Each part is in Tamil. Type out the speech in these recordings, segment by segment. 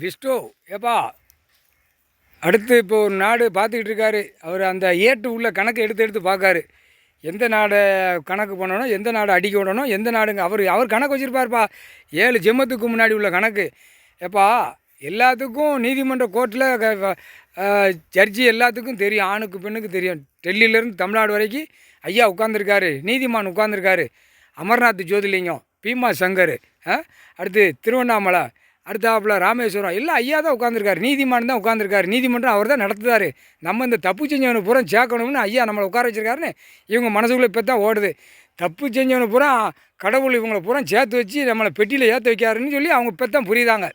விஷ்ணு ஏப்பா அடுத்து இப்போ ஒரு நாடு பார்த்துக்கிட்டு இருக்காரு. அவர் அந்த ஏட்டு உள்ள கணக்கு எடுத்து எடுத்து பார்க்காரு. எந்த நாடை கணக்கு பண்ணணும், எந்த நாடு அடிக்க விடணும், எந்த நாடுங்க அவர் கணக்கு வச்சுருப்பார்ப்பா. 7 ஜென்மத்துக்கு முன்னாடி உள்ள கணக்கு. ஏப்பா எல்லாத்துக்கும் நீதிமன்ற கோர்ட்டில் ஜட்ஜி எல்லாத்துக்கும் தெரியும், ஆணுக்கு பெண்ணுக்கு தெரியும். டெல்லியிலேருந்து தமிழ்நாடு வரைக்கும் ஐயா உட்காந்துருக்காரு, நீதிமான் உட்காந்துருக்காரு. அமர்நாத் ஜோதிலிங்கம், பீமா சங்கர், அடுத்து திருவண்ணாமலை, அடுத்தாப்புல ராமேஸ்வரம், எல்லாம் ஐயா தான் உட்காந்துருக்காரு. நீதிமான் தான் உட்காந்துருக்காரு. நீதிமன்றம் அவர் தான் நடத்துதார். நம்ம இந்த தப்பு செஞ்சவனை பூரா சேர்க்கணும்னு ஐயா நம்மளை உட்கார வச்சிருக்காருன்னு இவங்க மனசுக்குள்ளே இப்போ தான் ஓடுது. தப்பு செஞ்சவனை பூரா கடவுள் இவங்களை பூரா சேர்த்து வச்சு நம்மளை பெட்டியில் ஏற்ற வைக்காருன்னு சொல்லி அவங்க இப்போ தான் புரியுதாங்க.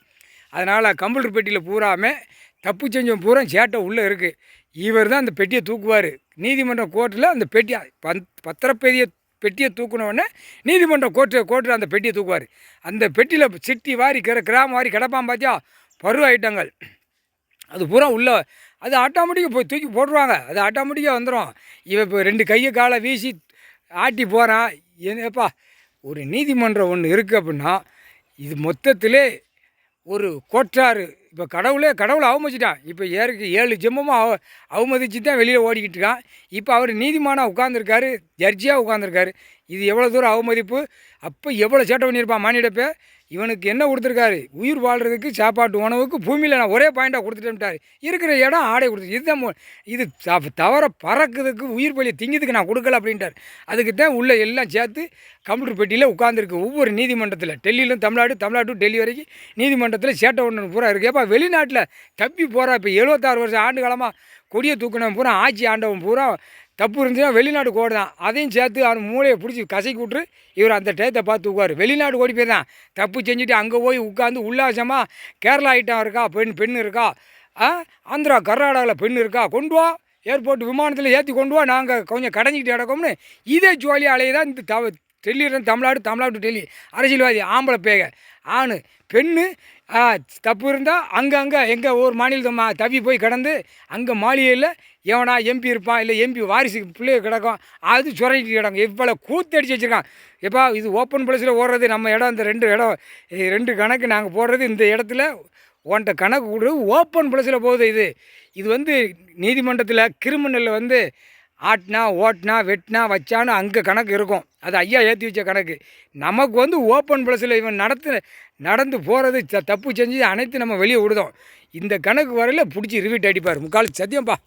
அதனால் கம்ப்யூட்டர் பெட்டியில் பூராமல் தப்பு செஞ்சவன் பூரா சேட்டை உள்ளே இருக்குது. இவர் தான் அந்த பெட்டியை தூக்குவார். நீதிமன்ற கோர்ட்டில் அந்த பெட்டியை பத்திரப்பெரிய பெட்டியை தூக்கினோடனே நீதிமன்ற கோர்ட்டில் அந்த பெட்டியை தூக்குவார். அந்த பெட்டியில் சிட்டி வாரி கிராம வாரி கிடப்பான் பார்த்தியா, பருவ ஐட்டங்கள் அது பூரா உள்ள அது ஆட்டோமேட்டிக்காக போய் தூக்கி போட்டுருவாங்க. அது ஆட்டோமேட்டிக்காக வந்துடும். இவன் இப்போ 2 கையை காலை வீசி ஆட்டி போகிறான். என்னப்பா ஒரு நீதிமன்றம் ஒன்று இருக்குது அப்படின்னா இது மொத்தத்திலே ஒரு கோட்டாறு. இப்போ கடவுளை அவமதிச்சிட்டான். இப்போ 7 ஜென்மமும் அவமதிச்சு தான் வெளியில் ஓடிக்கிட்டு இருக்கான். இப்போ அவர் நீதிமானாக உட்காந்துருக்காரு, ஜட்ஜியாக உட்காந்துருக்காரு. இது எவ்வளோ தூரம் அவமதிப்பு. அப்போ எவ்வளோ சேட்டை பண்ணியிருப்பான் மானிடப்போ. இவனுக்கு என்ன கொடுத்துருக்காரு, உயிர் வாழ்கிறதுக்கு சாப்பாட்டு உணவுக்கு பூமியில் நான் ஒரே பாயிண்டாக கொடுத்துட்டேன்ட்டார். இருக்கிற இடம் ஆடை கொடுத்து இதுதான் இது தவற பறக்கிறதுக்கு உயிர் பலியை திங்கிறதுக்கு நான் கொடுக்கல அப்படின்ட்டார். அதுக்கு தான் உள்ளே எல்லாம் சேர்த்து கம்ப்யூட்டர் பெட்டியில் உட்காந்துருக்கு ஒவ்வொரு நீதிமன்றத்தில். டெல்லியிலும் தமிழ்நாடு டு டெல்லி வரைக்கும் நீதிமன்றத்தில் சேட்டை ஒன்று பூரா இருக்குது. ஏப்பா வெளிநாட்டில் தப்பி போகிறா. இப்போ 76 வருஷம் ஆண்டு காலமாக கொடியை தூக்கினவன் பூரா ஆட்சி ஆண்டவன் பூரா தப்பு இருந்துச்சுன்னா வெளிநாடு ஓடு தான். அதையும் சேர்த்து அவன் மூளையை பிடிச்சி கசக்கி விட்ரு இவர் அந்த டயத்தை பார்த்து தூக்குவார். வெளிநாடு ஓடி போய் தான் தப்பு செஞ்சுட்டு அங்கே போய் உட்காந்து உல்லாசமாக கேரளா ஐட்டம் இருக்கா, பெண் இருக்கா, ஆந்திரா கர்நாடகாவில் பெண் இருக்கா, கொண்டு வா ஏர்போர்ட் விமானத்தில் ஏற்றி கொண்டு வா, நாங்கள் கொஞ்சம் கடைஞ்சிக்கிட்டு கிடக்கோம்னு இதே ஜோலி அலையை தான் இந்த டெல்லியிலேருந்து தமிழ்நாடு டு டெல்லி அரசியல்வாதி ஆம்பளை பேக ஆண் பெண்ணு தப்பு இருந்தால் அங்கே எங்கே ஒரு மாநிலத்தை தவி போய் கிடந்து அங்கே மாளிகையில் எவனா எம்பி இருப்பான், இல்லை எம்பி வாரிசுக்கு பிள்ளைய கிடக்கும், அது சுரண்டிட்டு கிடக்கும். இவ்வளோ கூத்தடிச்சு வச்சுருக்கான். எப்பா இது ஓப்பன் பிளேஸில் ஓடுறது நம்ம இடம். இந்த 2 கணக்கு நாங்கள் போடுறது இந்த இடத்துல உன்ட்ட கணக்கு கொடுறது ஓப்பன் பிளேஸில் போகுது. இது நீதிமன்றத்தில் கிரிமினலில் ஆட்டினா ஓட்டினா வெட்டினா வச்சான்னு அங்கே கணக்கு இருக்கும். அது ஐயா ஏற்றி வச்ச கணக்கு. நமக்கு ஓப்பன் பிளஸில் இவன் நடந்து போகிறது தப்பு செஞ்சு அனைத்து நம்ம வெளியே விடுதோம். இந்த கணக்கு வரையில் பிடிச்சி ரிவீட் அடிப்பார். முக்கால் சத்தியம்ப்பா.